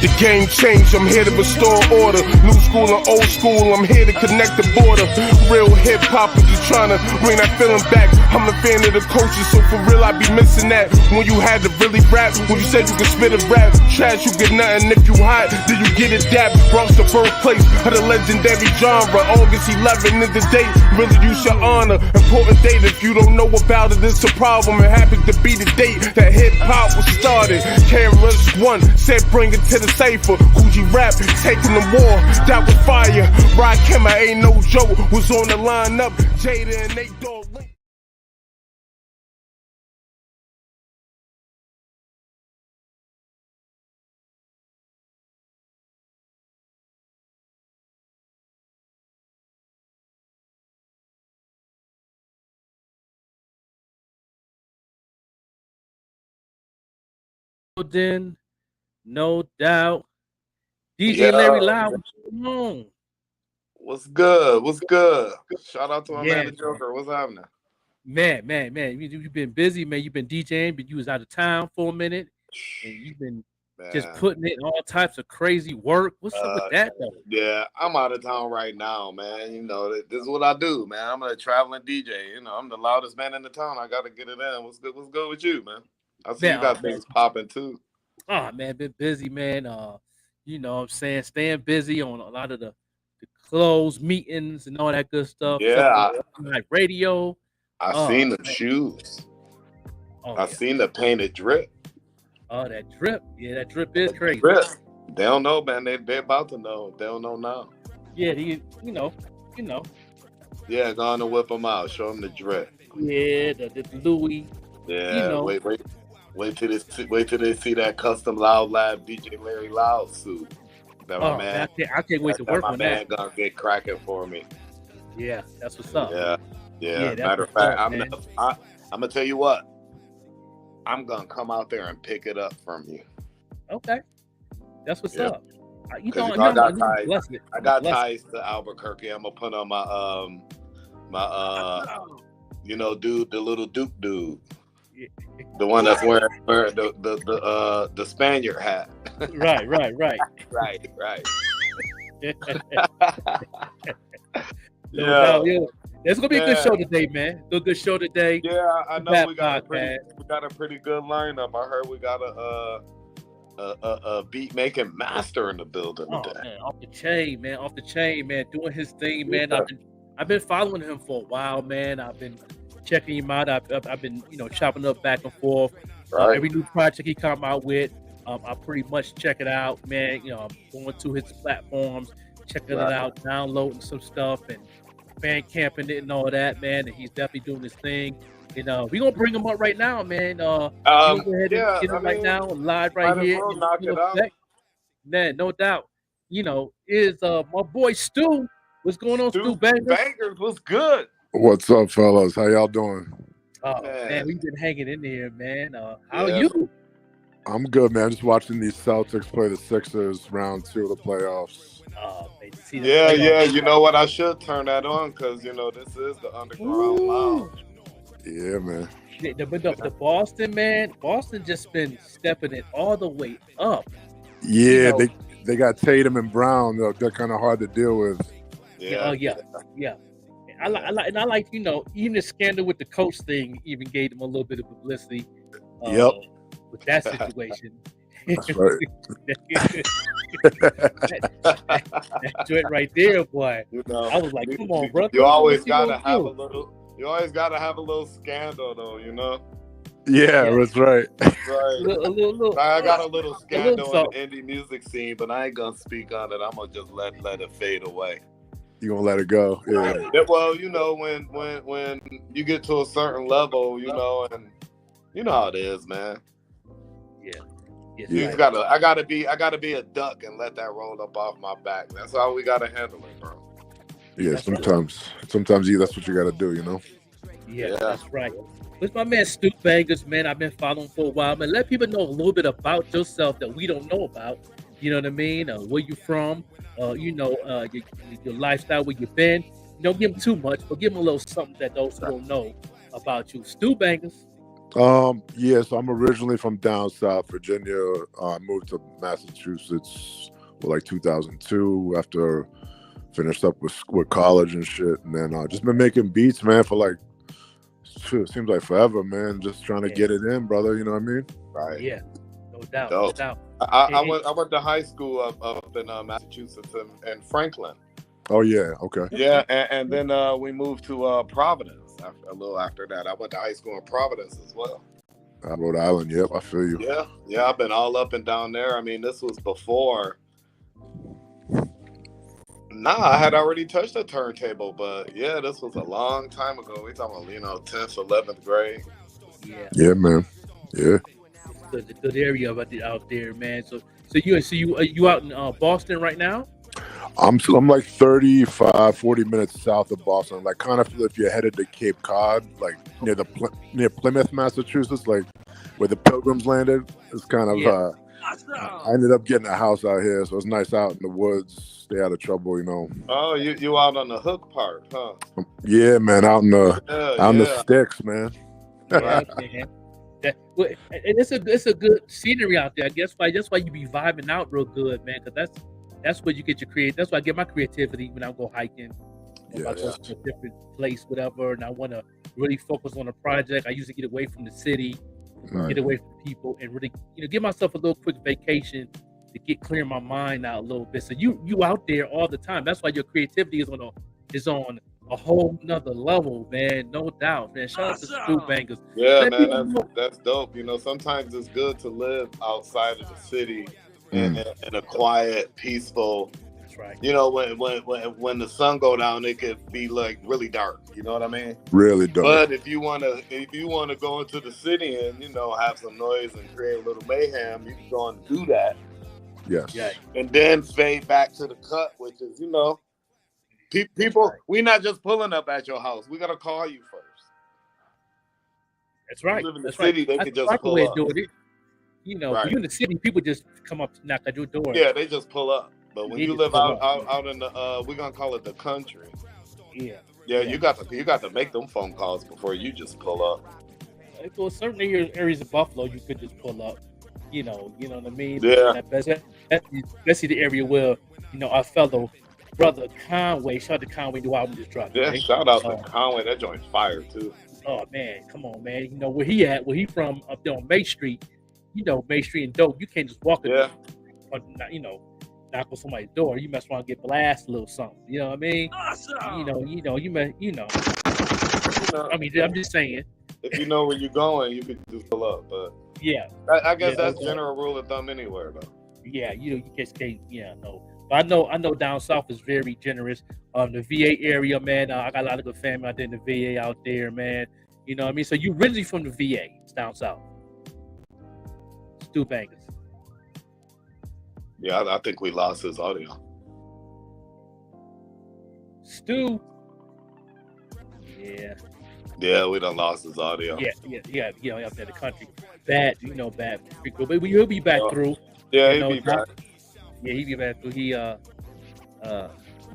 The game changed, I'm here to restore order. New school and old school, I'm here to connect the border. Real hip-hop, just trying to bring that feeling back. I'm a fan of the culture, so for real I be missing that. When you had to really rap, when you said you could spit a rap. Trash, you get nothing, if you hot, then you get it dap. Bronx the birthplace of the legendary genre. August 11 is the date, really you should honor. Important date, if you don't know about it, it's a problem. It happens to be the date that hip-hop was started. KRS-One said bring it to the cipher. Coogee rap, taking the war, that was fire. Rakim, I ain't no joke, was on the lineup. Jada and Nate Dogg. Then, no doubt. DJ Yeah. Larry Loud, come on. What's good? What's good? Shout out to my Yeah, man, the Joker. What's happening? Man, you've been busy, man. You've been DJing, but you was out of town for a minute, and you've been just Man. putting in all types of crazy work. What's up with that, though? Yeah, I'm out of town right now, man. You know, this is what I do, man. I'm a traveling DJ. You know, I'm the loudest man in the town. I got to get it in. What's good? What's good with you, man? I see Man, you got things popping too. Oh man, been busy, man. You know what I'm saying, staying busy on a lot of the closed meetings and all that good stuff. Yeah, Like radio. I seen the shoes. I seen the painted drip. Oh, that drip. Yeah, that drip is crazy. Drip. They don't know, man. They about to know. They don't know now. Yeah, you know. Yeah, go on and whip them out. Show them the drip. Yeah, the Louis. Yeah, You know. wait till they see that custom Loud Lab DJ Larry Loud suit. That my man. I can't wait to work on that. My man gonna get cracking for me. Yeah, that's what's up. Yeah. Matter of fact, I'm gonna tell you what. I'm gonna come out there and pick it up from you. Okay, that's what's up. I got ties to Albuquerque. I'm gonna put on my dude, the little Duke dude. The one that's wearing the Spaniard hat. Right. Right. Yeah. It's gonna be a good show today, man. Good show today. Yeah, I know we got a pretty good lineup. I heard we got a beat making master in the building today. Man, off the chain, man, doing his thing, man. I've been following him for a while, man. I've been checking him out. I've been chopping up back and forth. Right. Every new project he come out with, I pretty much check it out, man. I'm going to his platforms, checking it out, downloading some stuff, and fan camping it and all that, man. And he's definitely doing his thing. We're gonna bring him up right now, man. Go ahead and get him right now, live right here. Knock it out. Man, no doubt. Is my boy Stu. What's going on, Stu Bangers? Bangers, what's good? What's up, fellas? How y'all doing? Oh man, we've been hanging in there, man. How are you? I'm good, man. Just watching these Celtics play the Sixers round 2 of the playoffs. Yeah. You know what? I should turn that on because this is the underground lounge. Yeah, man. But the Boston, man, Boston just been stepping it all the way up. Yeah, they got Tatum and Brown. They're kind of hard to deal with. Yeah. I like even the scandal with the coach thing even gave them a little bit of publicity. With that situation. That's right. that joint right there, boy. I was like, come on, brother. You always gotta have a little. You always gotta have a little scandal, though. Yeah, that's right. Right. I got a little scandal in the indie music scene, but I ain't gonna speak on it. I'm gonna just let it fade away. You gonna let it go? Yeah. Well, when you get to a certain level, and you know how it is, man. Yeah. I gotta be a duck and let that roll up off my back. That's how we gotta handle it, bro. Yeah, sometimes that's what you gotta do, Yeah, that's right. It's my man Stu Bangers, man. I've been following for a while, man. Let people know a little bit about yourself that we don't know about. You know what I mean? Where you from? Your lifestyle, where you been. Don't give them too much, but give them a little something that those who don't know about you. Stu Bangers. Yeah, so I'm originally from down south, Virginia. I moved to Massachusetts like 2002 after finished up with college and shit, and then just been making beats, man, for like shit, seems like forever, man. Just trying to get it in, brother. You know what I mean? Right. Yeah, no doubt, no Dope. doubt. I went to high school up in Massachusetts and Franklin. Oh yeah, okay. Yeah, and then we moved to Providence a little after that. I went to high school in Providence as well. Rhode Island, yep, I feel you. Yeah, I've been all up and down there. I mean, this was before. Nah, I had already touched the turntable, but yeah, this was a long time ago. We talking about 10th, 11th grade. Yeah, man. Yeah. It's a good area out there, man. So you out in Boston right now? I'm like 35, 40 minutes south of Boston. Like kind of if you're headed to Cape Cod, like near Plymouth, Massachusetts, like where the Pilgrims landed. It's kind of I ended up getting a house out here, so it's nice out in the woods. Stay out of trouble, you know. Oh, you out on the Hook part, huh? Yeah, man, out in the sticks, man. Yeah, man. And it's a good scenery out there. I guess that's why you be vibing out real good, man. Because that's where you get your creative. That's why I get my creativity when I go hiking. If I go to a different place, whatever, and I want to really focus on a project, I usually get away from the city, get away from people, and really give myself a little quick vacation to clear my mind out a little bit. So you out there all the time. That's why your creativity is on a whole nother level, man. No doubt, man. Shout out to STU Bangers. Yeah, man, that's dope. Sometimes it's good to live outside of the city in a quiet, peaceful. That's right. When the sun go down, it could be like really dark. You know what I mean? Really dark. But if you wanna go into the city and have some noise and create a little mayhem, you can go and do that. Yes. Yeah. And then fade back to the cut, which is people. We're not just pulling up at your house. We gotta call you first. That's right. You live in the city, they can just pull up. Doing it. Right. You in the city, people just come up, knock at your door. Yeah, they just pull up. But when you live out in the we're gonna call it the country. Yeah, you got to make them phone calls before you just pull up. For certain areas of Buffalo, you could just pull up. You know what I mean? Yeah. Especially the area where our fellow brother Conway. Shout out to Conway, new album just dropped. Yeah, right? Shout out to Conway. That joint's fire too. Oh man, come on, man. Where he at? Where he from? Up there on May Street. May Street and dope. You can't just walk in. Knock on somebody's door. You mess around and get blasted a little something. You know what I mean? Awesome. I mean, I'm just saying. If you know where you're going, you can just pull up. But yeah, I guess that's general rule of thumb anywhere, though. Yeah, you just can't. Yeah, no. But I know down south is very generous. The VA area, man. I got a lot of good family out there in the VA out there, man. You know what I mean? So you originally from the VA, it's down south. STU Bangers. Yeah, I think we lost his audio. Stu. Yeah. Yeah, we done lost his audio. Yeah, out there in the country. Bad. But he'll be back through. Yeah, he'll be back. Yeah, he'll be back through. He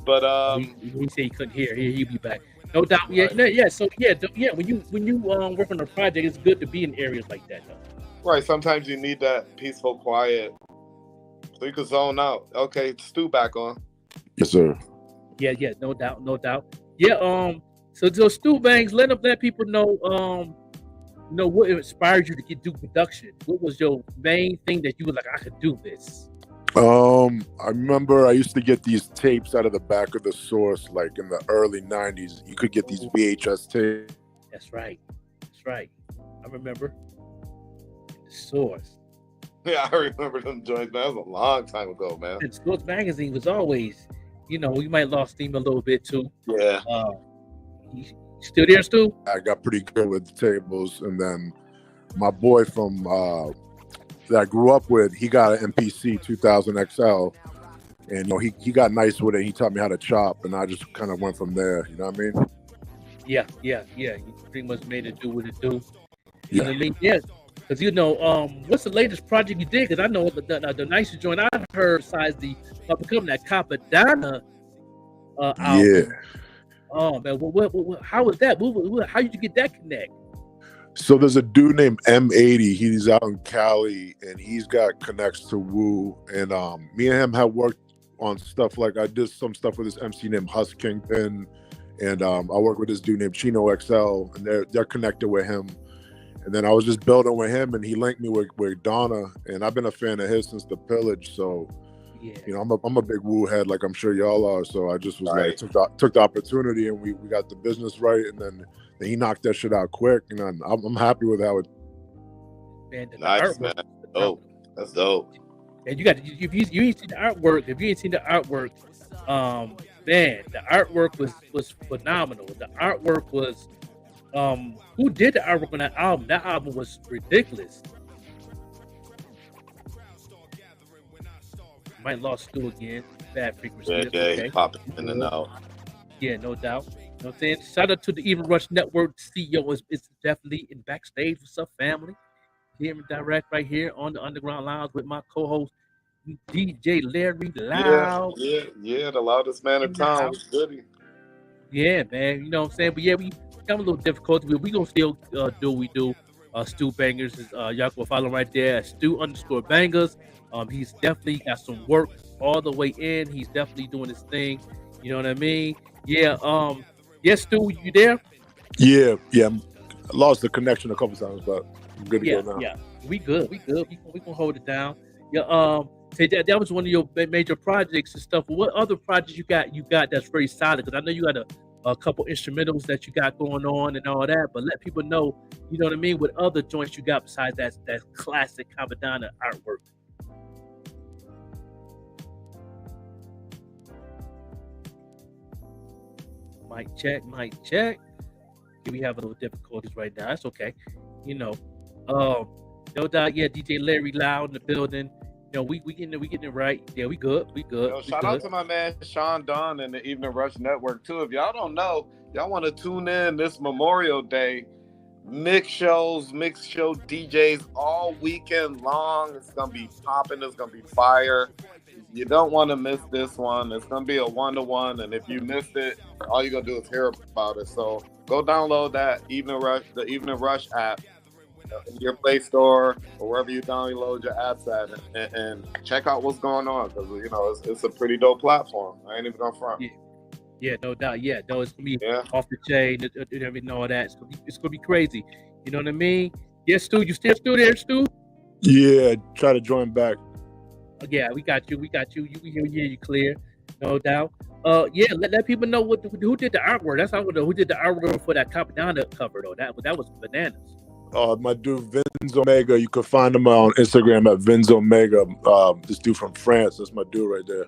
But he said he couldn't hear. He'll be back. No doubt. Yeah. So when you work on a project, it's good to be in areas like that, though. Right. Sometimes you need that peaceful, quiet, so you can zone out. Okay, Stu back on. Yes, sir. Yeah. No doubt. Yeah. So STU Bangs, let people know. What inspired you to do production? What was your main thing that you were like, I could do this? I remember I used to get these tapes out of the back of the Source, like in the early 90s. You could get these VHS tapes. That's right. I remember the Source. Yeah, I remember them joints. That was a long time ago, man. And Source magazine was always, we might have lost steam a little bit too. Yeah. You still there, Stu? I got pretty good with the tables, and then my boy from that I grew up with, he got an MPC 2000 XL, and he got nice with it. He taught me how to chop, and I just kind of went from there. You know what I mean? Yeah. You pretty much made it do what it do. Yeah. I mean, because what's the latest project you did? Because I know the nicest joint I heard besides the becoming that Capadonna album. Yeah. Oh man, how was that? How did you get that connect? So there's a dude named M80. He's out in Cali, and he's got connects to Wu. And me and him have worked on stuff. Like I did some stuff with this MC named Hus Kingpin, and I work with this dude named Chino XL, and they're connected with him. And then I was just building with him, and he linked me with Donna, and I've been a fan of his since the Pillage. So, you know, I'm a big Wu head, like I'm sure y'all are. So I just was like, took the opportunity, and we got the business right, and then he knocked that shit out quick, and I'm happy with how it. Man, nice, man. Dope. That's dope. And you got if you ain't seen the artwork, man, the artwork was phenomenal. The artwork was who did the artwork on that album? That album was ridiculous. Might lost Stu again. Bad frequency. Yeah, okay. Popping in and out. Yeah, no doubt. You know what I'm saying? Shout out to the Even Rush Network. CEO is definitely in backstage. What's up, family? Here in direct right here on the Underground Lounge with my co-host DJ Larry Loud. Yeah, the loudest man in town. Goody. Yeah, man. You know what I'm saying? But yeah, we got a little difficulty. We gonna still do what we do. STU Bangers is y'all go follow him right there at STU_Bangers. He's definitely got some work all the way in. He's definitely doing his thing. You know what I mean? Yeah. Yes, Stu, you there? Yeah. I lost the connection a couple times, but I'm good to go now. Yeah, we good. We gonna hold it down. Yeah. Say that was one of your major projects and stuff. What other projects you got that's very solid? Because I know you got a couple instrumentals that you got going on and all that. But let people know, you know what I mean, what other joints you got besides that classic Capadonna artwork. Mic check. We have a little difficulties right now. That's okay. You know, no doubt. Yeah, DJ Larry Loud in the building. You know, we getting it right. Yeah, we good. Yo, shout out to my man Shone and the Evening Rush Network too. If y'all don't know, y'all want to tune in this Memorial Day. Mix show DJs all weekend long. It's gonna be popping. It's gonna be fire. You don't want to miss this one. It's gonna be a 1-to-1, and if you missed it, all you're gonna do is hear about it. So go download that the Evening Rush app in your Play Store or wherever you download your apps at, and check out what's going on, because you know it's a pretty dope platform. I ain't even gonna front. Yeah, no doubt. Yeah, no, it's gonna be off the chain and everything, all that. It's gonna be crazy. You know what I mean? Yeah, Stu, you still there, Stu? Yeah, try to join back. Yeah, we got you. We hear you clear, no doubt. Yeah, let people know who did the artwork. That's how I want to know who did the artwork for that Capadonna cover though. That was bananas. My dude Vince Omega. You can find him on Instagram at Vince Omega. This dude from France. That's my dude right there.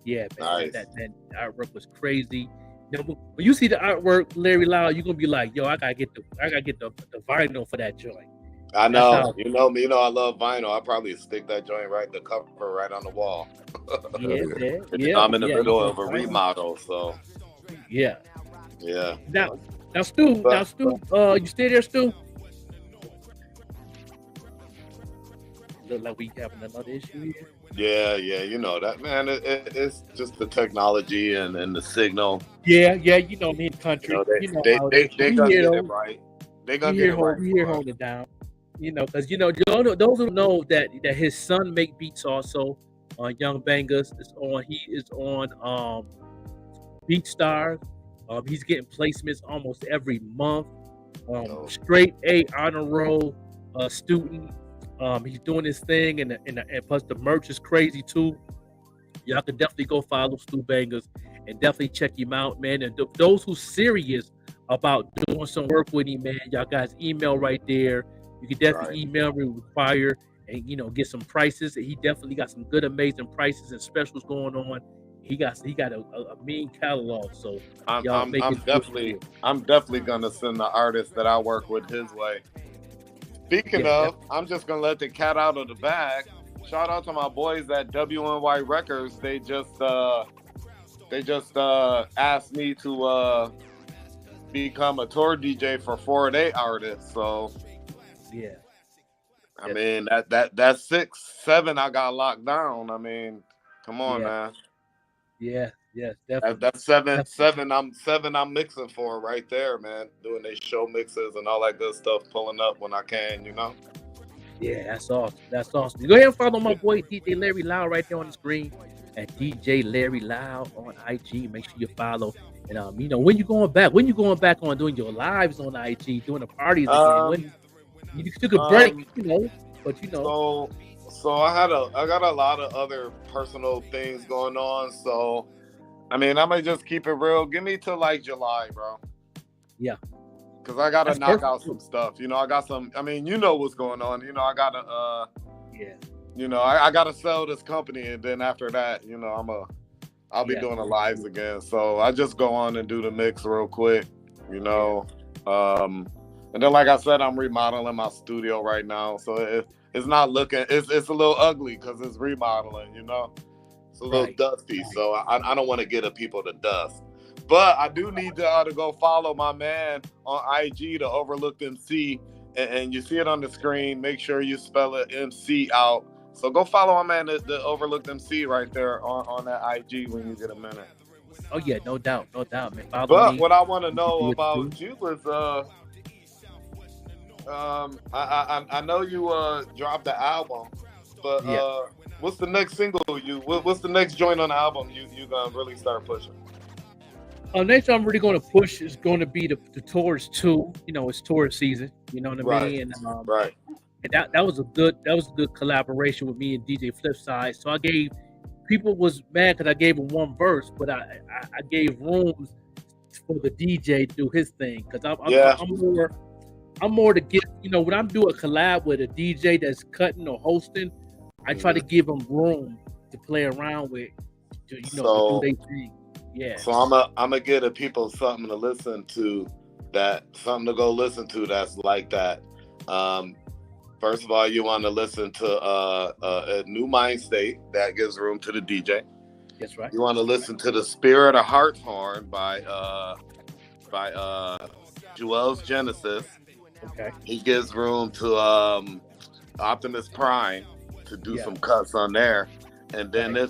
Yeah, man, that artwork was crazy. You know, when you see the artwork, Larry Loud, you're gonna be like, yo, I gotta get the vinyl for that joint. I know. You know me. You know I love vinyl. I probably stick that joint the cover right on the wall. Yeah. I'm in the middle of a remodel, so. Yeah. Now, Stu, you still there, Stu? Look like we having another issue here. Yeah, you know that, man. It's just the technology and the signal. Yeah, you know me in the country. They're gonna get it right. They're gonna get it right. We here hold it down. You know, because those who know that his son make beats also on Young Bangers. He is on BeatStars. He's getting placements almost every month. Straight A honor roll student. He's doing his thing, and plus the merch is crazy too. Y'all can definitely go follow Stu Bangers and definitely check him out, man. And those who serious about doing some work with him, man, y'all guys email right there. You can definitely email me, require, and get some prices. He definitely got some good, amazing prices and specials going on. He got a mean catalog. So I'm definitely gonna send the artist that I work with his way. Speaking of, I'm just gonna let the cat out of the bag. Shout out to my boys at WNY Records. They just asked me to become a tour DJ for 4-day artists. So I mean that's 6-7 I got locked down. I mean, come on, man. Yeah, Yes, definitely. That's seven, Definitely. seven. I'm mixing for right there, man. Doing these show mixes and all that good stuff, pulling up when I can, you know. Yeah, that's awesome. That's awesome. Go ahead and follow my boy DJ Larry Loud right there on the screen at DJ Larry Loud on IG. Make sure you follow. And when you going back? When you going back on doing your lives on IG, doing the parties again? When Um, you took a break, um. but So I got a lot of other personal things going on. So I mean, I might just keep it real. Give me till like July, bro. yeah, Cause I gotta that's knock perfect. out some stuff. You know, I got some. I mean, you know what's going on. You know, I gotta. Yeah, You know, I gotta sell this company, and then after that, you know, I'll be yeah, doing the lives again. So I just go on and do the mix real quick. You know, and then like I said, I'm remodeling my studio right now, so it's not looking. It's a little ugly because it's remodeling. You know, it's a little right. dusty. So I don't want to get the people to dust. But I do need to go follow my man on IG, the Overlooked MC, and you see it on the screen. Make sure you spell it MC out. So go follow my man, the Overlooked MC, right there on that IG when you get a minute. Oh yeah, no doubt, man. Follow But me. what I want to You can do know what you about you is, I know you dropped the album, but do. Yeah. what's the next single what's the next joint on the album you gonna really start pushing? Next I'm really going to push is going to be the tours too. It's tourist season. You know what I Right, mean? right. And that was a good collaboration with me and DJ Flipside. So I gave people was mad because I gave him one verse, but I gave room for the DJ to do his thing because Yeah. I'm more to get when I'm doing a collab with a DJ that's cutting or hosting, I try to give them room to play around with, to do So their thing. Yeah. so I'm gonna give the people something to listen to, something to go listen to that's like that. First of all, you want to listen to a New Mind State that gives room to the DJ. That's right. You want to listen to the Spirit of Hartshorn by Joel's Genesis. Okay. He gives room to Optimus Prime to do Yeah. some cuts on there, and then Right.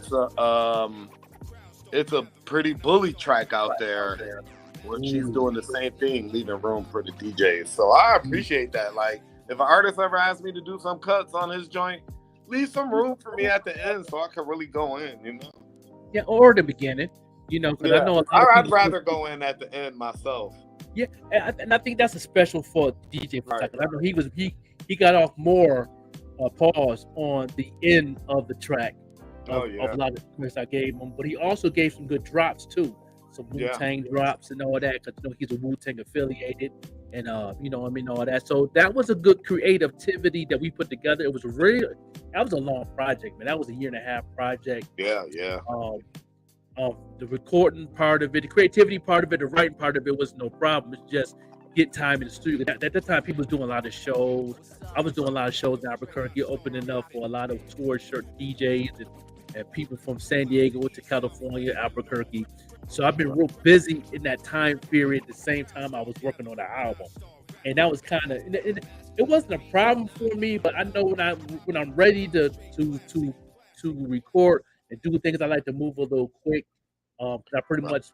it's a pretty bully track out there where she's Ooh. doing the same thing, leaving room for the DJs. So I appreciate that. Like, if an artist ever asks me to do some cuts on his joint, leave some room for me at the end so I can really go in, you know? Yeah, or the beginning, because I know a lot of I'd people. rather go in at the end myself. Yeah, and I think that's a special for DJ. Right. I know he got off more pause on the end of the track of a lot of the comments I gave him, but he also gave some good drops too, some Wu-Tang drops and all that, because he's a Wu-Tang affiliated, and all that. So that was a good creativity that we put together. It was that was a long project, man. That was a 1.5-year project. Yeah. The recording part of it, the creativity part of it, the writing part of it was no problem. It's just get time in the studio. At that time, people was doing a lot of shows. I was doing a lot of shows in Albuquerque, opening up for a lot of tour shirt DJs and people from San Diego to California, Albuquerque. So I've been real busy in that time period. At the same time, I was working on the album, and that was kind of it wasn't a problem for me. But I know when I'm ready to record and do things, I like to move a little quick. Cause I pretty much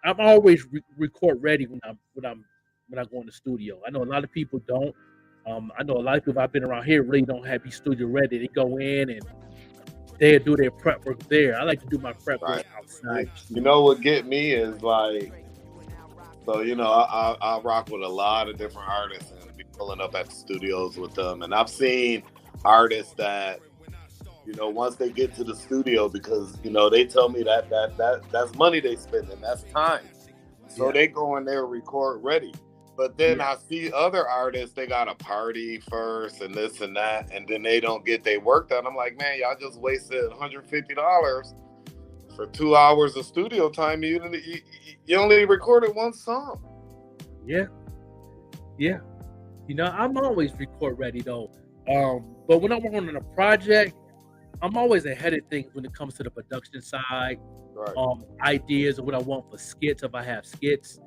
I'm always record ready when I go in the studio. I know a lot of people don't. I know a lot of people I've been around here really don't have be studio ready. They go in and they do their prep work there. I like to do my prep work outside. You know what get me is like, so I rock with a lot of different artists and be pulling up at the studios with them, and I've seen artists that once they get to the studio, because they tell me that's money they spend and that's time, so they go in there record ready. But then I see other artists, they got to party first and this and that, and then they don't get their work done. I'm like, man, y'all just wasted $150 for 2 hours of studio time. You only recorded one song. Yeah. I'm always record ready though. But when I'm working on a project, I'm always ahead of things when it comes to the production side. Right. Ideas of what I want for skits, if I have skits,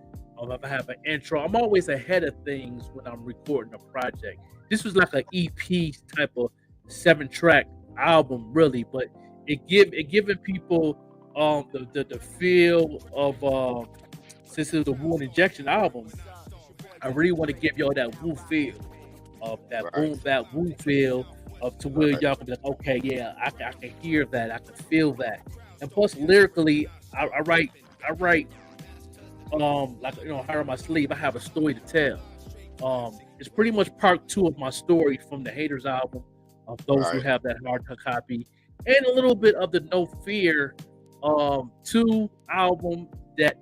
if I have an intro. I'm always ahead of things when I'm recording a project. This was like an EP type of 7-track album, really, but it giving people the feel of since it's the Wu Injection album, I really want to give y'all that Wu feel of that Right. boom, that Wu feel of to where Right. y'all can be like, okay, yeah, I can hear that, I can feel that, and plus lyrically, I write like heart on my sleeve. I have a story to tell. It's pretty much part two of my story from the Haters album, of those who Right. have that hard copy, and a little bit of the No Fear 2 album that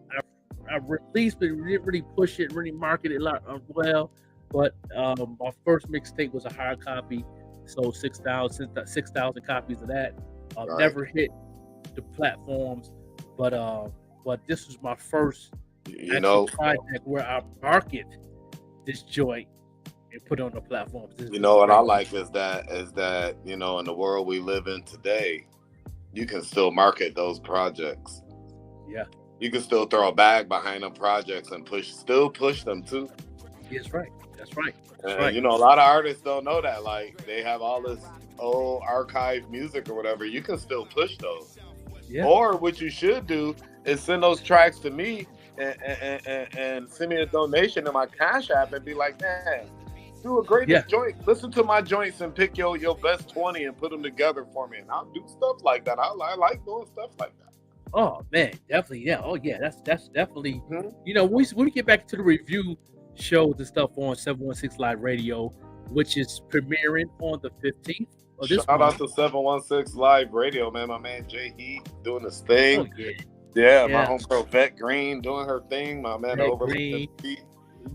I released, but didn't really push it, really market it well. But my first mixtape was a hard copy, sold 6,000 copies of that. Right. Never hit the platforms, but this was my first You actual know, project where I market this joint and put it on the platforms. you know what I like is that in the world we live in today, you can still market those projects. Yeah, You can still throw a bag behind them projects and still push them too. that's right. That's right. That's And right. a lot of artists don't know that. Like, they have all this old archive music or whatever. You can still push those. Yeah. Or what you should do is send those tracks to me and send me a donation to my Cash App and be like, man, do a greatest joint. Listen to my joints and pick your best 20 and put them together for me. And I'll do stuff like that. I like doing stuff like that. Oh man, definitely. Yeah. Oh yeah, that's definitely. Mm-hmm. When we get back to the review shows and stuff on 716 Live Radio, which is premiering on the 15th of this Shout month. out to 716 Live Radio, man. My man Jay Heat doing his thing. Oh, yeah. Yeah, my homegirl Vet Green doing her thing. My man over Green.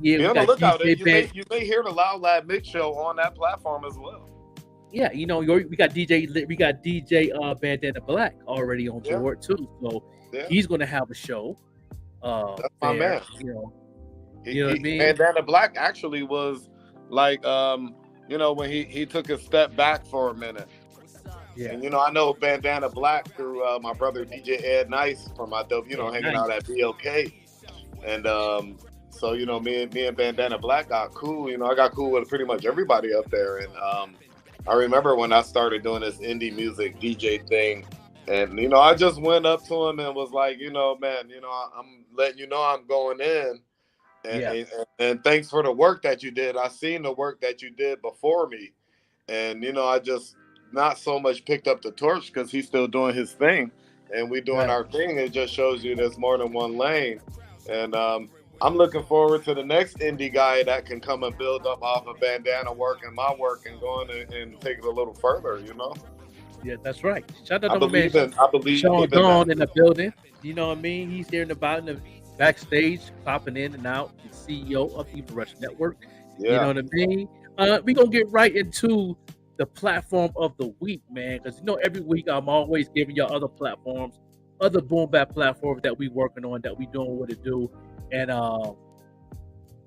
Yeah, Be on the lookout. You DJ may hear the Loud Lab Mix Show on that platform as well. Yeah, we got DJ Bandana Black already on board too, so he's gonna have a show. That's my man. You know what I mean? Bandana Black actually was like, when he took a step back for a minute. Yeah. And I know Bandana Black through my brother DJ Ed Nice from my hanging out at BLK, and so me and Bandana Black got cool. I got cool with pretty much everybody up there, and I remember when I started doing this indie music DJ thing, and I just went up to him and was like, man, I'm letting you know I'm going in, and thanks for the work that you did. I seen the work that you did before me, and I just not so much picked up the torch because he's still doing his thing, and we doing our thing. It just shows you there's more than one lane, and I'm looking forward to the next indie guy that can come and build up off of Bandana work and my work and going and take it a little further, Yeah, that's right. Shout out I to my man. I believe Shone Dawn in the building. You know what I mean? He's there in the backstage, popping in and out. The CEO of the Rush Network. Yeah. You know what I mean? We're going to get right into the platform of the week, man. Because, every week I'm always giving y'all other platforms, other boom bap platforms that we working on, that we doing what to do. And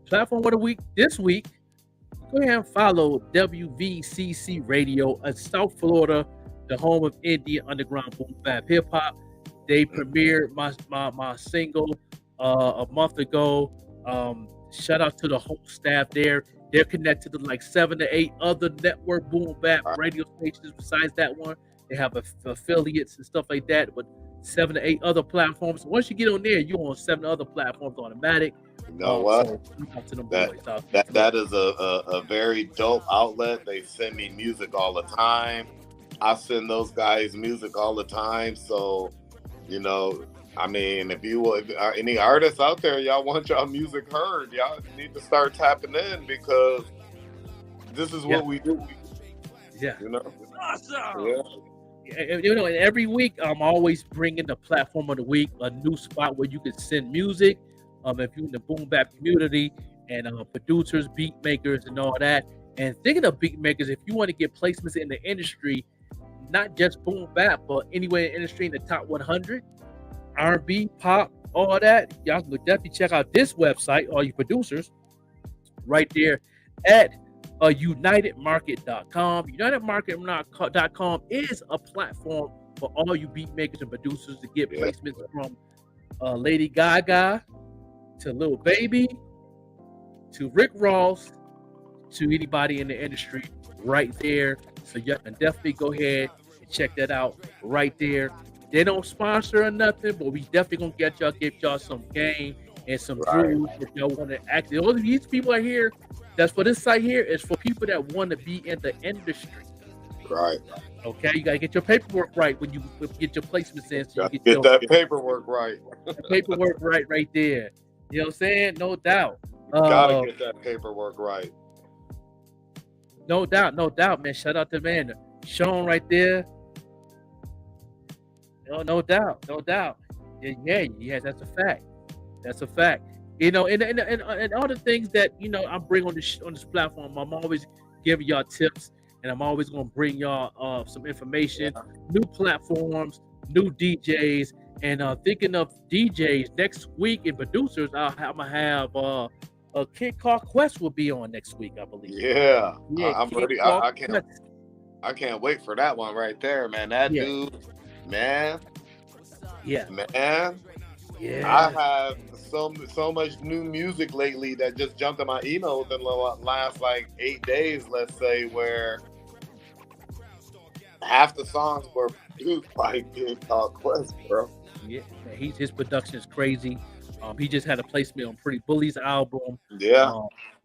platform of the week this week, go ahead and follow WVCC Radio in South Florida, the home of Indian underground boom bap hip hop. They premiered my single a month ago. Shout out to the whole staff there. They're connected to like 7 to 8 other network boom bap radio stations besides that one. They have affiliates and stuff like that, but 7 to 8 other platforms. Once you get on there, you're on 7 other platforms automatic. You know what? So that is a very dope outlet. They send me music all the time. I send those guys music all the time. So, if any artists out there, y'all want y'all music heard, y'all need to start tapping in, because this is what we do. Yeah. Awesome. Yeah. And every week I'm always bringing the platform of the week, a new spot where you can send music. If you're in the boom bap community, and producers, beat makers, and all that. And thinking of beat makers, if you want to get placements in the industry, not just boom bap, but anywhere in the industry in the top 100, R&B, pop, all that, y'all can definitely check out this website, all you producers, right there at unitedmarket.com. Unitedmarket.com is a platform for all you beat makers and producers to get placements from Lady Gaga to Lil Baby to Rick Ross to anybody in the industry, right there. So you can definitely go ahead and check that out right there They don't sponsor or nothing, but we definitely gonna give y'all some game and some jewels if y'all want to act. All of these people are here. That's for this site here is for people that want to be in the industry. Right. Okay, you gotta get your paperwork right when you get your placements in. So you get that paperwork right. Paperwork right there. You know what I'm saying? No doubt. Gotta get that paperwork right. No doubt, man. Shout out to man Shone right there. No doubt. Yeah, that's a fact. That's a fact. You know, and all the things that I bring on this platform, I'm always giving y'all tips, and I'm always gonna bring y'all some information, new platforms, new DJs, and thinking of DJs next week and producers. I'm gonna have Kid Car Quest will be on next week, I believe. Yeah, I'm Kid ready. Car I can't. Quest. I can't wait for that one right there, man. That dude, man. Yeah. Man. Yeah. I have so much new music lately that just jumped in my email within the last like 8 days, let's say, where half the songs were produced by Kid Car Quest, bro. Yeah, his production is crazy. He just had a placement on Pretty Bully's album. Yeah.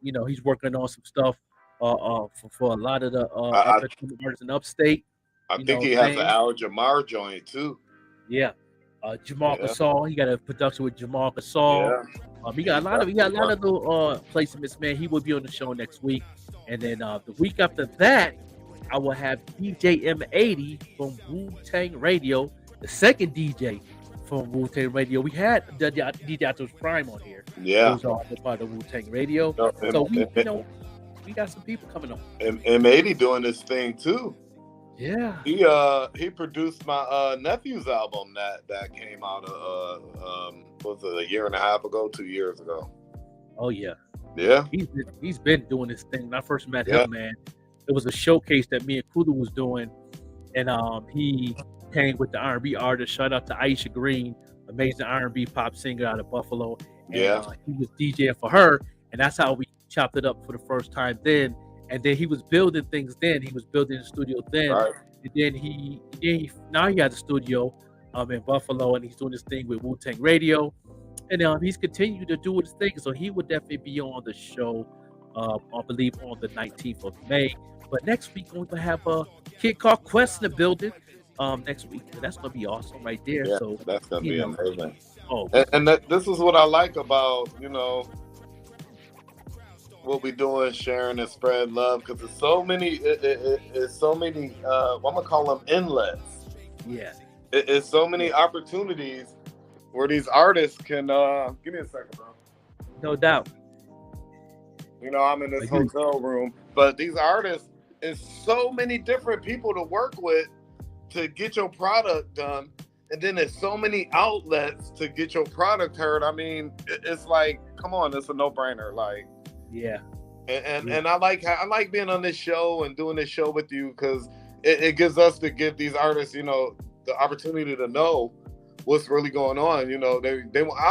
He's working on some stuff for a lot of the artists in upstate. I think he has the Al Jamar joint too. Yeah. Jamal Gasol, he got a production with Jamal Gasol. Yeah. He got a lot of little placements, man. He will be on the show next week. And then the week after that, I will have DJ M80 from Wu-Tang Radio, the second DJ from Wu-Tang Radio. We had the DJ Optimus Prime on here. Yeah. Who's also part of Wu-Tang Radio. So we got some people coming on. M80 doing this thing too. Yeah. He produced my nephew's album that came out was it a year and a half ago, 2 years ago. Oh yeah. Yeah. He's been doing this thing. When I first met him, man, it was a showcase that me and Kulu was doing, and he came with the R&B artist. Shout out to Aisha Green, amazing R&B pop singer out of Buffalo. And, he was DJing for her, and that's how we chopped it up for the first time then. And then he was building things then. He was building the studio then. Right. And then now he has a studio in Buffalo, and he's doing this thing with Wu-Tang Radio. And he's continued to do his thing. So he would definitely be on the show, I believe, on the 19th of May. But next week, we're going to have a Kid Car Quest in the building next week. That's going to be awesome right there. Yeah, so that's going to be amazing. Oh, and this is what I like about, what we doing, sharing and spread love, because it's so many, I'm going to call them inlets. Yeah. It's so many opportunities where these artists can, give me a second, bro. No doubt. I'm in this hotel room, but these artists, it's so many different people to work with to get your product done. And then there's so many outlets to get your product heard. I mean, it's like, come on, it's a no-brainer. Like, yeah. And I like being on this show and doing this show with you, because it gives us to give these artists, the opportunity to know what's really going on. I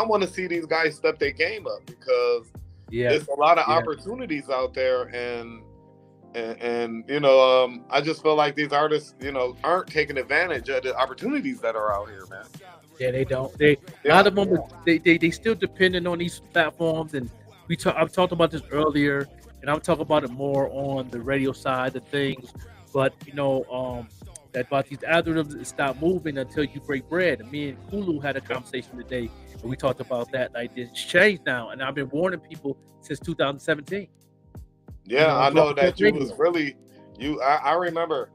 want to see these guys step their game up, because there's a lot of opportunities out there, and I just feel like these artists, aren't taking advantage of the opportunities that are out here, man. Yeah, they don't. A lot of them, they still dependent on these platforms, and I've talked about this earlier, and I'm talking about it more on the radio side of things. But that about these algorithms stop moving until you break bread. And me and Kulu had a conversation today, and we talked about that. Like, it's changed now, and I've been warning people since 2017. Yeah, I know that you was really I remember.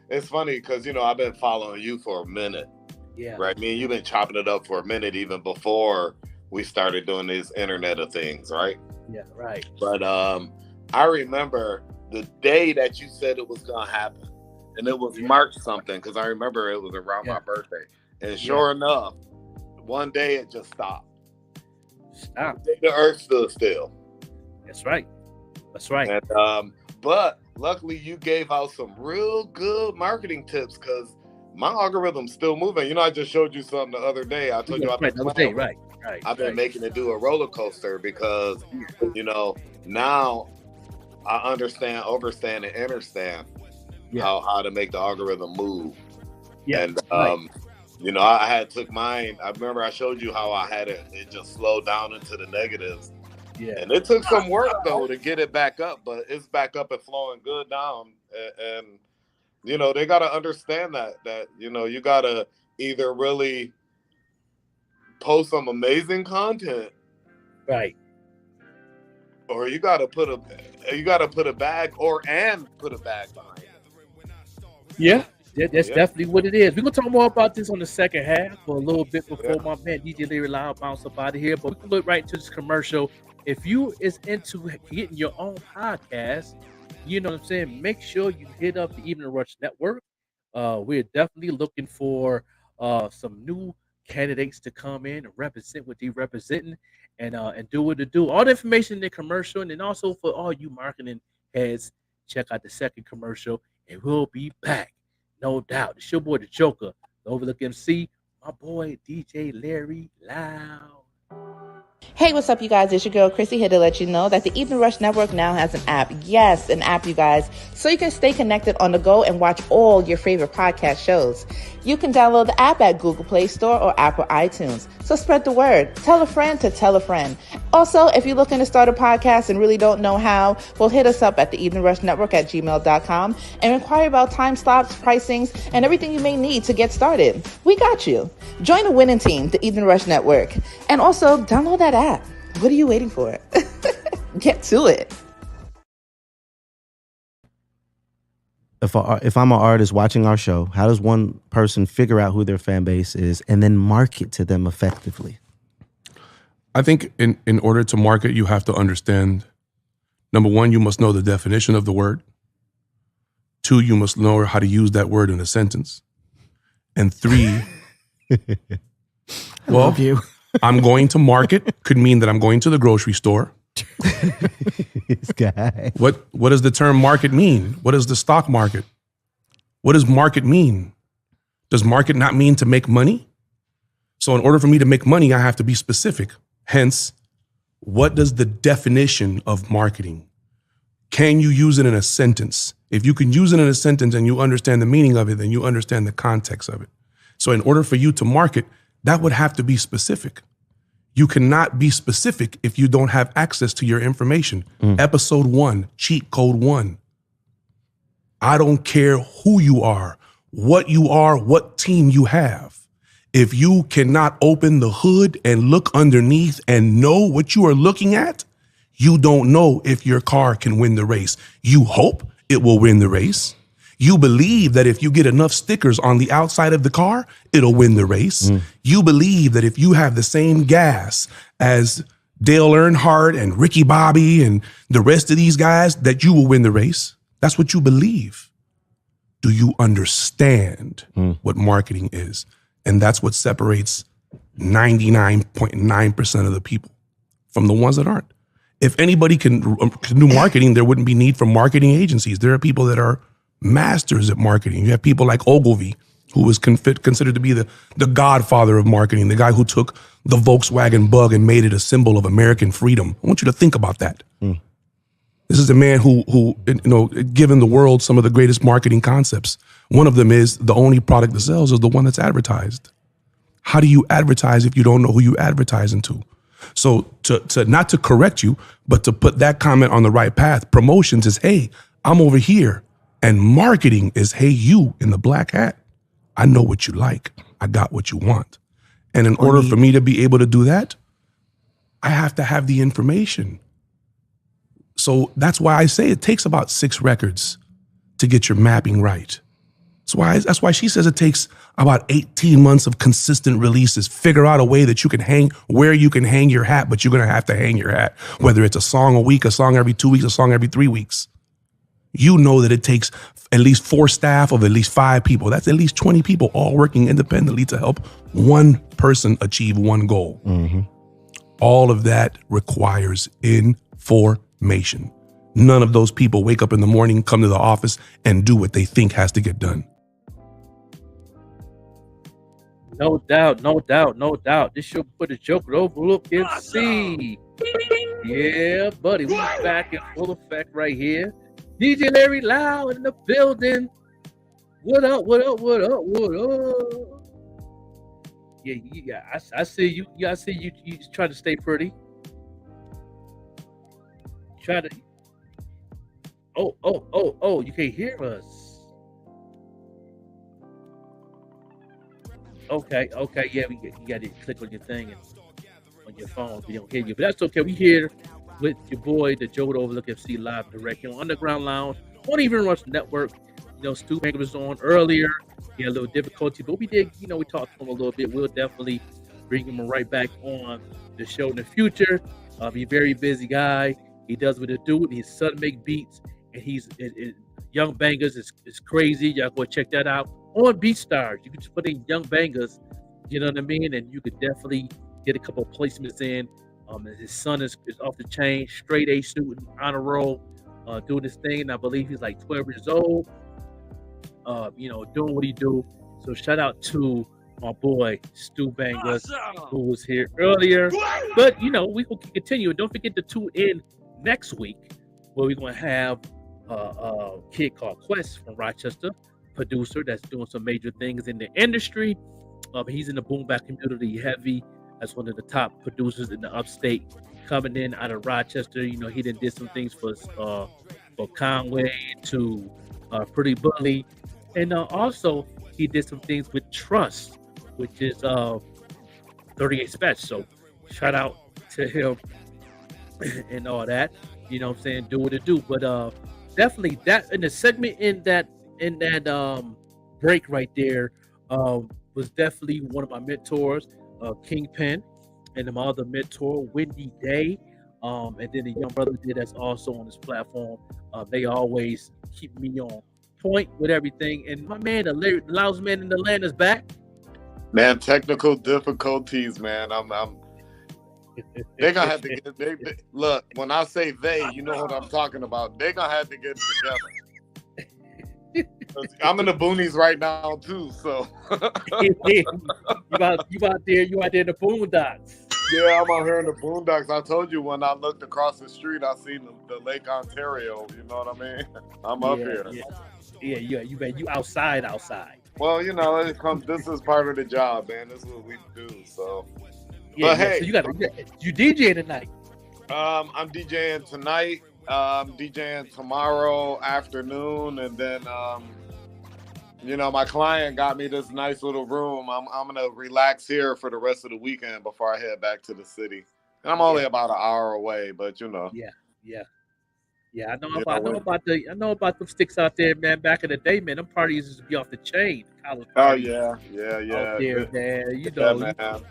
It's funny because I've been following you for a minute. Yeah. Right. Me and you've been chopping it up for a minute, even before we started doing these Internet of Things, right? Yeah, right. But I remember the day that you said it was gonna happen, and it was March something, because I remember it was around my birthday, and sure enough, one day it just stopped. The earth stood still. That's right. That's right. And but luckily you gave out some real good marketing tips, because my algorithm's still moving. I just showed you something the other day. I told you I've been making it do a roller coaster, because now I understand and how to make the algorithm move. Yeah. And You know, I had took mine. I remember I showed you how I had it just slowed down into the negatives. Yeah. And it took some work though to get it back up, but it's back up and flowing good now. And you know, they gotta understand that you know, you gotta either really post some amazing content, Right. or you gotta put a bag put a bag behind it. Yeah. That's Yeah. definitely what it is. We're gonna talk more about this on the second half for a little bit before my man DJ Larry Loud bounce up out of here. But we can look right into this commercial. If you is into getting your own podcast, you know what I'm saying, make sure you hit up the Evening Rush Network. We're definitely looking for some new candidates to come in and represent what they representing and do what to do. All the information in the commercial, and then also for all you marketing heads, check out the second commercial, and we'll be back. No doubt. It's your boy, the Joker, the Overlook MC, my boy, DJ Larry Loud. Hey, what's up, you guys? It's your girl, Chrissy, here to let you know that the Evening Rush Network now has an app. Yes, an app, you guys, so you can stay connected on the go and watch all your favorite podcast shows. You can download the app at Google Play Store or Apple iTunes. So spread the word. Tell a friend to tell a friend. Also, if you're looking to start a podcast and really don't know how, well, hit us up at the Evening Rush Network at gmail.com and inquire about time slots, pricings, and everything you may need to get started. We got you. Join the winning team, the Evening Rush Network. And also, download that app. What are you waiting for? Get to it. If I'm an artist watching our show, how does one person figure out who their fan base is and then market to them effectively? I think in order to market, you have to understand, number one, you must know the definition of the word. Two, you must know how to use that word in a sentence. And three, well, Love you. I'm going to market could mean that I'm going to the grocery store. This guy. What does the term market mean? What is the stock market? What does market mean? Does market not mean to make money? So in order for me to make money, I have to be specific. Hence, what does the definition of marketing? Can you use it in a sentence? If you can use it in a sentence and you understand the meaning of it, then you understand the context of it. So in order for you to market, that would have to be specific. You cannot be specific if you don't have access to your information. Episode 1, cheat code 1. I don't care who you are, what team you have. If you cannot open the hood and look underneath and know what you are looking at, you don't know if your car can win the race. You hope it will win the race. You believe that if you get enough stickers on the outside of the car, it'll win the race. You believe that if you have the same gas as Dale Earnhardt and Ricky Bobby and the rest of these guys, that you will win the race. That's what you believe. Do you understand what marketing is? And that's what separates 99.9% of the people from the ones that aren't. If anybody can do marketing, there wouldn't be need for marketing agencies. There are people that are masters at marketing. You have people like Ogilvy, who was considered to be the godfather of marketing, the guy who took the Volkswagen Bug and made it a symbol of American freedom. I want you to think about that. This is a man who, you know, given the world some of the greatest marketing concepts. One of them is the only product that sells is the one that's advertised. How do you advertise if you don't know who you advertising to? So to not to correct you, but to put that comment on the right path. Promotions is, hey, I'm over here. And marketing is, hey, you in the black hat, I know what you like. I got what you want. And in order for me to be able to do that, I have to have the information. So that's why I say it takes about 6 records to get your mapping right. That's why she says it takes about 18 months of consistent releases. Figure out a way that you can hang, where you can hang your hat, but you're going to have to hang your hat. Whether it's a song a week, a song every 2 weeks, a song every 3 weeks. You know that it takes at least 4 staff of at least 5 people. That's at least 20 people all working independently to help one person achieve one goal. All of that requires information. None of those people wake up in the morning, come to the office, and do what they think has to get done. No doubt, no doubt, no doubt. This show put a joke overlook MC. Yeah, buddy, we back in full effect right here. DJ Larry Loud in the building. What up, what up, what up, what up? Yeah. I see you. Yeah, I see you. You try to stay pretty. Try to. Oh! You can't hear us. Okay. Yeah, you got to click on your thing and on your phone. We don't hear you, but that's okay. We here with your boy, the Joe Overlook FC live direct on Underground Lounge on Even Rush Network. Stu Banker was on earlier. He had a little difficulty, but we did. We talked to him a little bit. We'll definitely bring him right back on the show in the future. He's a very busy guy. He does what he do. His son make beats, and he's Young Bangers is crazy. Y'all go check that out on BeatStars. You can just put in Young Bangers, you know what I mean, and you could definitely get a couple of placements in. His son is off the chain, straight A student, honor roll, doing his thing. And I believe he's like 12 years old. Doing what he do. So shout out to my boy STU Bangas, who was here earlier. But we will continue. Don't forget to tune in next week, where we're gonna have a kid called Quest from Rochester, producer that's doing some major things in the industry. He's in the boom bap community heavy. That's one of the top producers in the upstate, coming in out of Rochester. He did some things for Conway to Pretty Bully. And also, he did some things with Trust, which is 38 Special. So, shout out to him and all that. You know what I'm saying? Do what it do. But definitely that in the segment in that break right there was definitely one of my mentors, Kingpin, and my other mentor, Wendy Day. And then the young brother there that's also on this platform. They always keep me on point with everything. And my man, the loudest man in the land, is back. Man, technical difficulties, man. They're gonna have to get. Look, when I say they, you know what I'm talking about. They're gonna have to get together. I'm in the boonies right now too, so. you out there in the boondocks. Yeah, I'm out here in the boondocks. I told you when I looked across the street, I seen the Lake Ontario. You know what I mean? I'm up here. Yeah. You outside. Well, it comes. This is part of the job, man. This is what we do. So. Yeah, but hey, so you DJ tonight. I'm DJing tonight. I'm DJing tomorrow afternoon, and then my client got me this nice little room. I'm gonna relax here for the rest of the weekend before I head back to the city. And I'm only about an hour away, but Yeah, I know about the sticks out there, man. Back in the day, man, them parties used to be off the chain. College parties. Yeah. Out there, man. Man.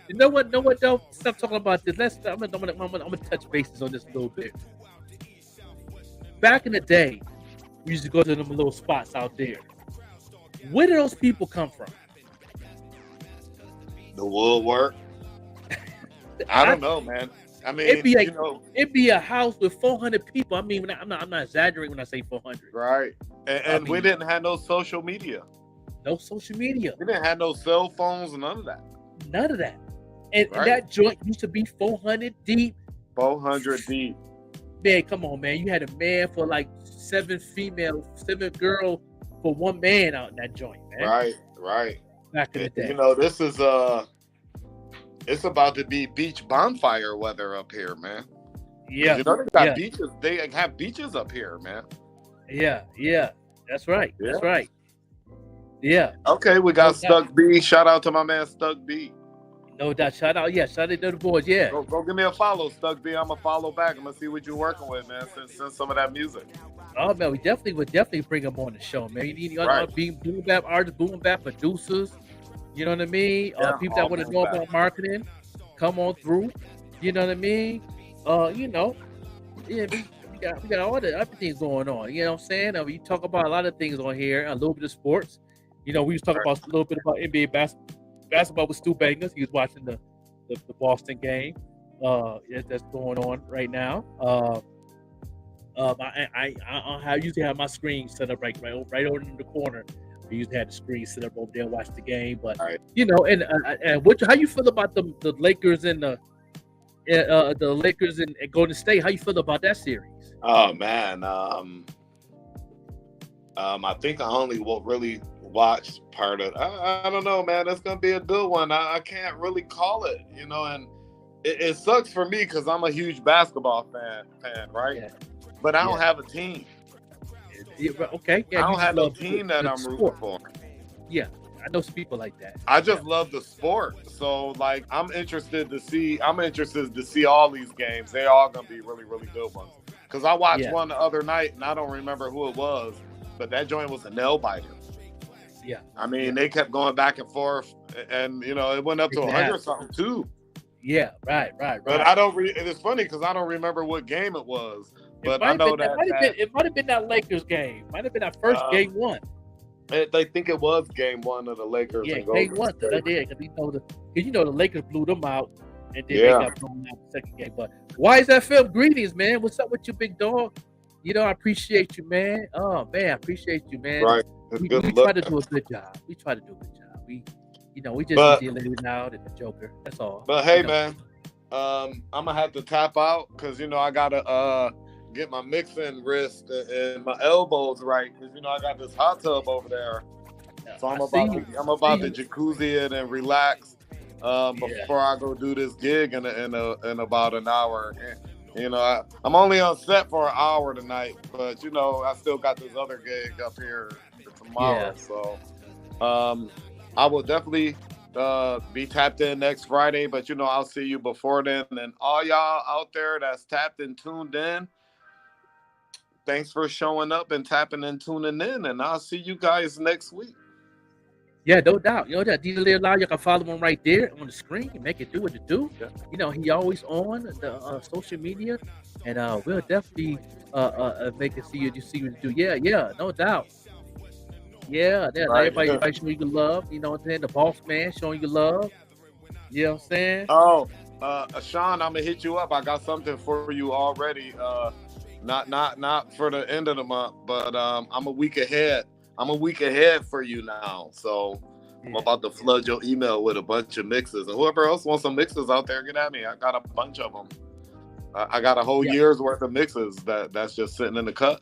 You know what? Don't stop talking about this. I'm gonna touch bases on this a little bit. Back in the day, we used to go to them little spots out there. Where do those people come from? The woodwork. I don't know, man. I mean, it'd be a house with 400 people. I mean, I'm not exaggerating when I say 400. Right. And we didn't have no social media. No social media. We didn't have no cell phones, none of that. None of that. And that joint used to be 400 deep. 400 deep. Man, come on, man. You had a man for like 7 girls for one man out in that joint, man. Right. Back in the day. This is it's about to be beach bonfire weather up here, man. Yeah. They got beaches. They have beaches up here, man. Yeah. That's right. Yeah. That's right. Yeah. Okay, we got Stuck B. Shout out to my man Stuck B. No doubt. Shout out to the boys. Yeah. Go give me a follow, Stuck B. I'm gonna follow back. I'm gonna see what you're working with, man. Send some of that music. Oh man, we would definitely bring them on the show, man. You need boom bap artists, boom bap producers. You know what I mean? People that want to know about marketing, come on through. You know what I mean? We got all the other things going on. You know what I'm saying? We talk about a lot of things on here, a little bit of sports. We was talking about a little bit about NBA basketball with Stu Bangas. He was watching the Boston game that's going on right now. I usually have my screen set up right over in the corner. We usually had the screen set up over there and watch the game. But how you feel about the Lakers and the Lakers and Golden State? How you feel about that series? Oh man, I think I only will really watch part of it. I don't know, man. That's gonna be a good one. I can't really call it, and it sucks for me because I'm a huge basketball fan, right? Yeah. But I don't Yeah. have a team. Yeah, okay. Yeah, I you don't have just no love team the that I'm rooting sport. for. Yeah, I know some people like that. I just love the sport. So like I'm interested to see all these games. They all gonna be really, really good ones. Cause I watched one the other night and I don't remember who it was, but that joint was a nail biter. Yeah. I mean, they kept going back and forth and it went up to 100 something too. Yeah, right. But I don't it's funny because I don't remember what game it was. But I know it might have been that Lakers game. Might have been that first game one. They think it was game one of the Lakers. Yeah, and game one. Because the Lakers blew them out, and then they got blown out the second game. But why is that film? Greetings, man. What's up with you, big dog? I appreciate you, man. Oh man, I appreciate you, man. Right. We try to do a good job. We try to do a good job. We just dealing out and the Joker. That's all. But hey, man, I'm gonna have to tap out because I gotta get my mixing wrist and my elbows right because I got this hot tub over there. So I'm about to jacuzzi it and relax before I go do this gig in about an hour. And, I'm only on set for an hour tonight, but I still got this other gig up here for tomorrow. Yeah. So I will definitely be tapped in next Friday, but I'll see you before then. And all y'all out there that's tapped and tuned in, thanks for showing up and tapping and tuning in, and I'll see you guys next week. Yeah, no doubt. DJ Live, you can follow him right there on the screen and make it do what it do. Yeah. He always on the social media, and we'll definitely make it see what you do. Yeah, no doubt. Yeah, right. Everybody showing you love. You know what I'm saying? The boss man showing you love. You know what I'm saying? Oh, Shone, I'm gonna hit you up. I got something for you already. Not for the end of the month, but I'm a week ahead. I'm a week ahead for you now. So I'm about to flood your email with a bunch of mixes. And whoever else wants some mixes out there, get at me. I got a bunch of them. I got a whole year's worth of mixes that's just sitting in the cut.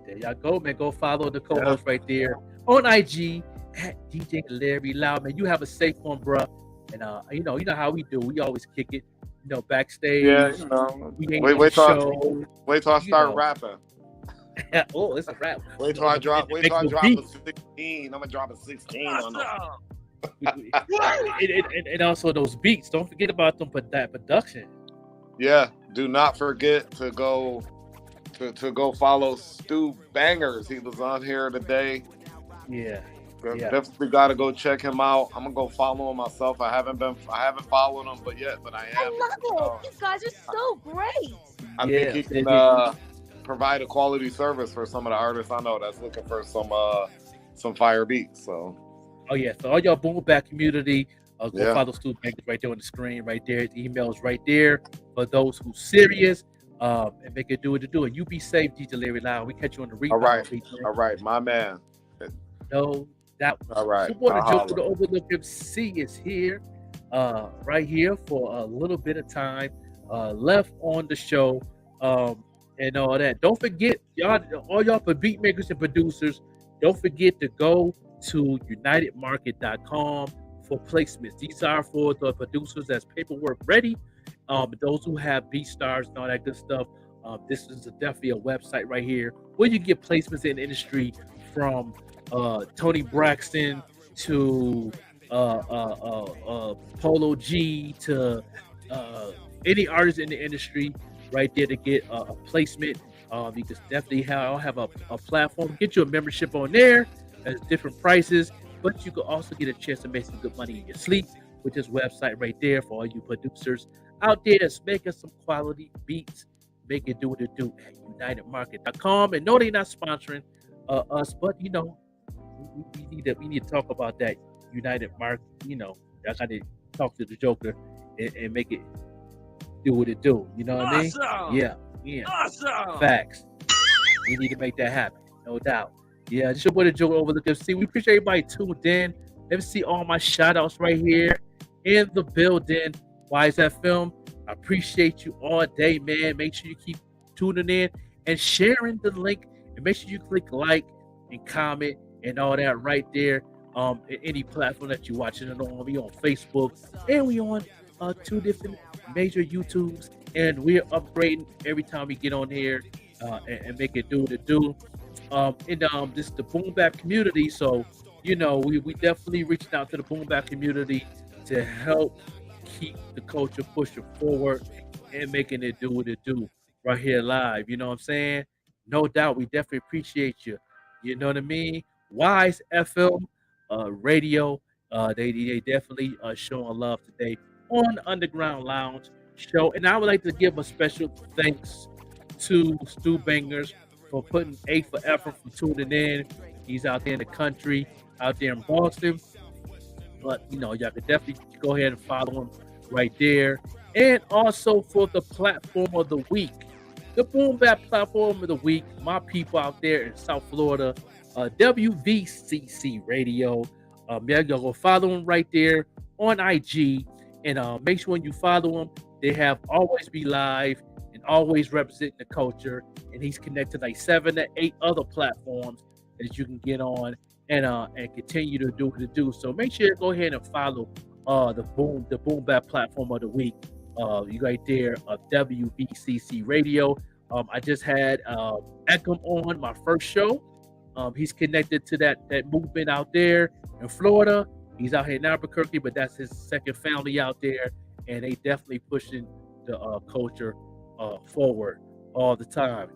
There y'all go, man. Go follow the co-host right there on IG at DJ Larry Loud. Man, you have a safe one, bro. And you know how we do. We always kick it. Backstage. Yeah, wait till I start rapping. Oh, it's a rap. Wait till I drop a 16. I'm gonna drop a 16 on them. and also those beats. Don't forget about them. But that production. Yeah, do not forget to go follow STU Bangers. He was on here today. Yeah. Definitely got to go check him out. I'm gonna go follow him myself. I haven't followed him, but I am. I love it. These guys are so great. I think he can provide a quality service for some of the artists I know that's looking for some fire beats. So. Oh yeah, so all y'all boom back community, go follow STU Bangers right there on the screen, right there. The email's right there for those who's serious. And make it do what it do. And you be safe, DJ Larry Loud. We catch you on the rebound. All right, my man. No. That was all right. Super Joke to the Overlook MC is here, right here for a little bit of time left on the show, and all that. Don't forget, all y'all for beat makers and producers, don't forget to go to unitedmarket.com for placements. These are for the producers that's paperwork ready. Those who have beat stars and all that good stuff. This is definitely a website right here where you get placements in the industry from Tony Braxton to Polo G to any artist in the industry right there to get a placement. You can definitely have a platform, get you a membership on there at different prices, but you can also get a chance to make some good money in your sleep with this website right there for all you producers out there that's making some quality beats. Make it do what it do at unitedmarket.com. And no, they're not sponsoring us, but we need to talk about that United Market. I got to talk to the Joker and make it do what it do. You know what I mean? Yeah. Awesome. Facts. We need to make that happen, no doubt. Yeah, it's your boy the Joker Overlook MC. We appreciate everybody tuned in. Let me see all my shout outs right here in the building. Why is that film? I appreciate you all day, man. Make sure you keep tuning in and sharing the link, and make sure you click like and comment and all that right there. In any platform that you're watching it on. We on Facebook and we on 2 different major YouTubes, and we're upgrading every time we get on here and make it do what it do. This is the boom bap community, so we definitely reached out to the boom bap community to help keep the culture pushing forward and making it do what it do right here live. You know what I'm saying? No doubt, we definitely appreciate you. You know what I mean? Wise FM radio, they definitely showing love today on the Underground Lounge show, and I would like to give a special thanks to Stu Bangers for putting A for effort for tuning in. He's out there in the country, out there in Boston. But y'all can definitely go ahead and follow him right there. And also for the platform of the week, the Boom Bap platform of the week, my people out there in South Florida, WVCC Radio. Y'all go follow him right there on IG, and make sure when you follow him, they have Always Be Live and always representing the culture. And he's connected like 7 to 8 other platforms that you can get on and continue to do what it do. So make sure you go ahead and follow the Boom Bap platform of the week. You right there of WBCC Radio. I just had Eckham on my first show. He's connected to that movement out there in Florida. He's out here in Albuquerque, but that's his second family out there, and they definitely pushing the culture forward all the time.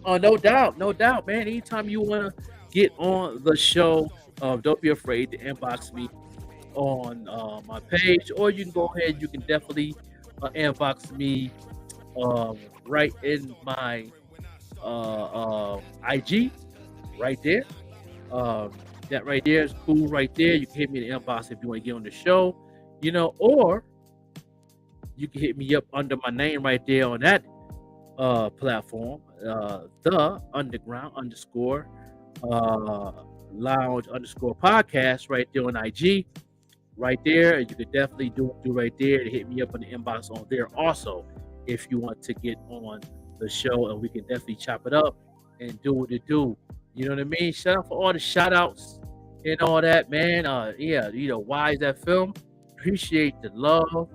No doubt, man. Anytime you want to get on the show, don't be afraid to inbox me on my page, or you can go ahead. You can definitely inbox me right in my IG, right there. That right there is cool right there. You can hit me in the inbox if you want to get on the show, or you can hit me up under my name right there on that platform, the underground underscore lounge underscore podcast right there on IG. Right there, you could definitely do right there to hit me up in the inbox on there also if you want to get on the show, and we can definitely chop it up and do what it do. You know what I mean? Shout out for all the shout outs and all that, man. Why is that film? Appreciate the love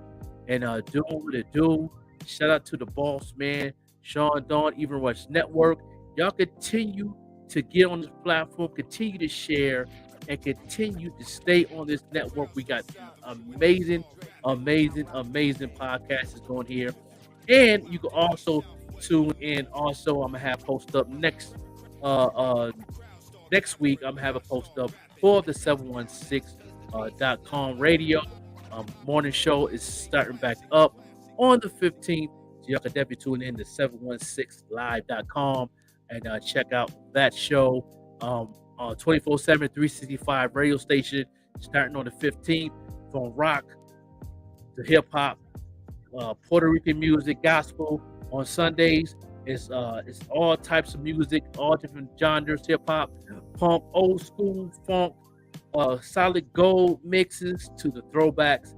and doing what it do. Shout out to the boss, man. Shone, Dawn, Even Rush Network. Y'all continue to get on this platform, continue to share, and continue to stay on this network. We got amazing podcasts going here. And you can also tune in. Also, I'm gonna have post up next week. I'm gonna have a post up for the 716.com radio. Morning show is starting back up on the 15th. So y'all can definitely tune in to 716live.com and check out that show. 24/7, 365 radio station starting on the 15th, from rock to hip hop, Puerto Rican music, gospel. On Sundays, it's all types of music, all different genres: hip hop, punk, old school, funk, solid gold mixes to the throwbacks.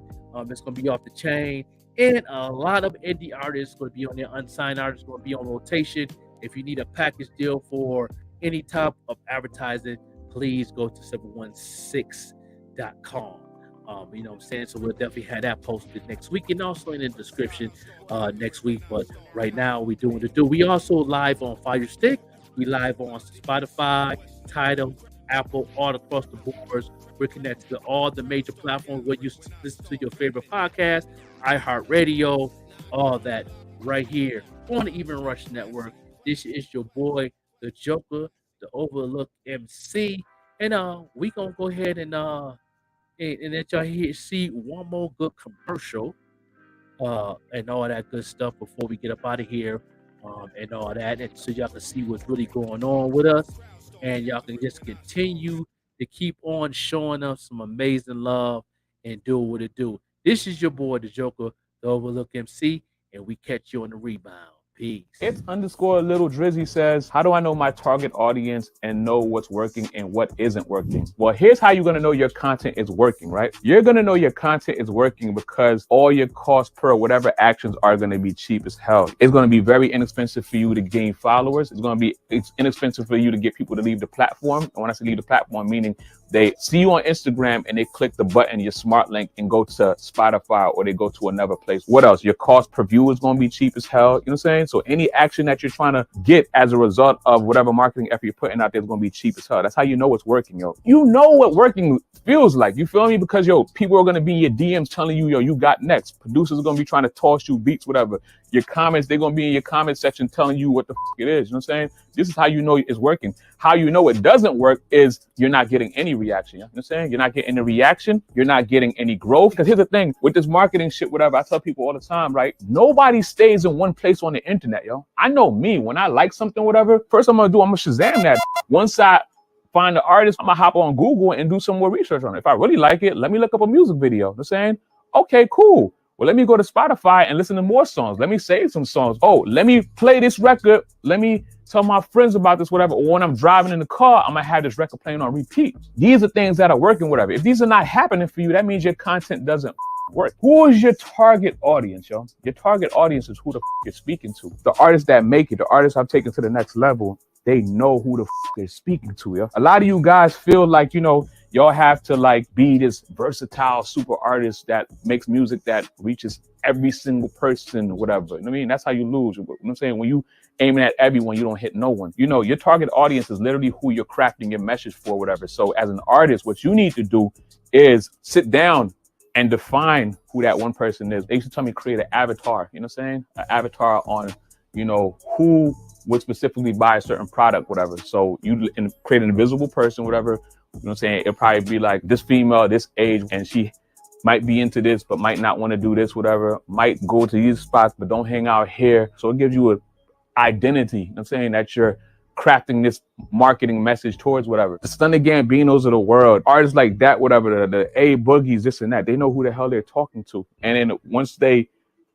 It's gonna be off the chain, and a lot of indie artists going to be on there. Unsigned artists going to be on rotation. If you need a package deal for any type of advertising, please go to 716.com. You know what I'm saying? So we'll definitely have that posted next week, and also in the description next week. But right now, we're doing the do. We also live on Fire Stick. We live on Spotify, Tidal, Apple, all across the boards. We're connected to all the major platforms where you listen to your favorite podcast, iHeartRadio, all that right here on the Even Rush Network. This is your boy, the Joker, the Overlook MC, and we gonna go ahead and let y'all see one more good commercial and all that good stuff before we get up out of here, and all that, and so y'all can see what's really going on with us, and y'all can just continue to keep on showing us some amazing love and do what it do. This is your boy, the Joker, the Overlook MC, and we catch you on the rebound. Peace. It's underscore little Drizzy says, how do I know my target audience and know what's working and what isn't working? Well, here's how you're going to know your content is working, right? You're going to know your content is working because all your costs per whatever actions are going to be cheap as hell. It's going to be very inexpensive for you to gain followers. It's inexpensive for you to get people to leave the platform. And when I say leave the platform, meaning they see you on Instagram and they click the button, your smart link, and go to Spotify or they go to another place. What else? Your cost per view is going to be cheap as hell. You know what I'm saying? So any action that you're trying to get as a result of whatever marketing effort you're putting out there is going to be cheap as hell. That's how you know it's working, yo. You know what working feels like. You feel me? Because, yo, people are going to be in your DMs telling you, yo, you got next. Producers are going to be trying to toss you beats, whatever. Your comments, they're going to be in your comment section telling you what the it is. You know what I'm saying? This is how you know it's working. How you know it doesn't work is you're not getting any reaction. You know what I'm saying? You're not getting any reaction. You're not getting any growth. Because here's the thing with this marketing shit, whatever, I tell people all the time, right? Nobody stays in one place on the internet, yo. I know me. When I like something, whatever, first I'm going to Shazam that. Once I find the artist, I'm going to hop on Google and do some more research on it. If I really like it, let me look up a music video. You know what I'm saying? Okay, cool. Well, let me go to Spotify and listen to more songs. Let me save some songs. Oh, let me play this record. Let me tell my friends about this, whatever. Or when I'm driving in the car, I'm going to have this record playing on repeat. These are things that are working, whatever. If these are not happening for you, that means your content doesn't work. Who is your target audience, yo? Your target audience is who the you're speaking to. The artists that make it, the artists I've taken to the next level, they know who the they're speaking to, yo. A lot of you guys feel like, you know, y'all have to like be this versatile super artist that makes music that reaches every single person, whatever. You know what I mean? That's how you lose. You know what I'm saying? When you aiming at everyone, you don't hit no one. You know, your target audience is literally who you're crafting your message for, whatever. So as an artist, what you need to do is sit down and define who that one person is. They used to tell me create an avatar, you know what I'm saying? An avatar on, you know, who would specifically buy a certain product, whatever. So you create an invisible person, whatever. You know what I'm saying? It'll probably be like this female, this age, and she might be into this, but might not want to do this, whatever. Might go to these spots, but don't hang out here. So it gives you an identity, you know what I'm saying, that you're crafting this marketing message towards, whatever. The Stunning Gambinos of the world, artists like that, whatever, the A Boogies, this and that, they know who the hell they're talking to. And then once they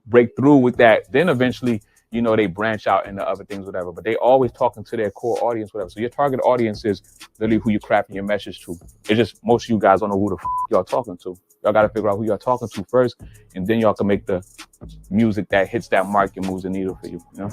break through with that, then eventually, you know, they branch out into other things, whatever, but they always talking to their core audience, whatever. So your target audience is literally who you're crafting your message to. It's just most of you guys don't know who the y'all talking to. Y'all got to figure out who y'all talking to first, and then y'all can make the music that hits that mark and moves the needle for you, you know?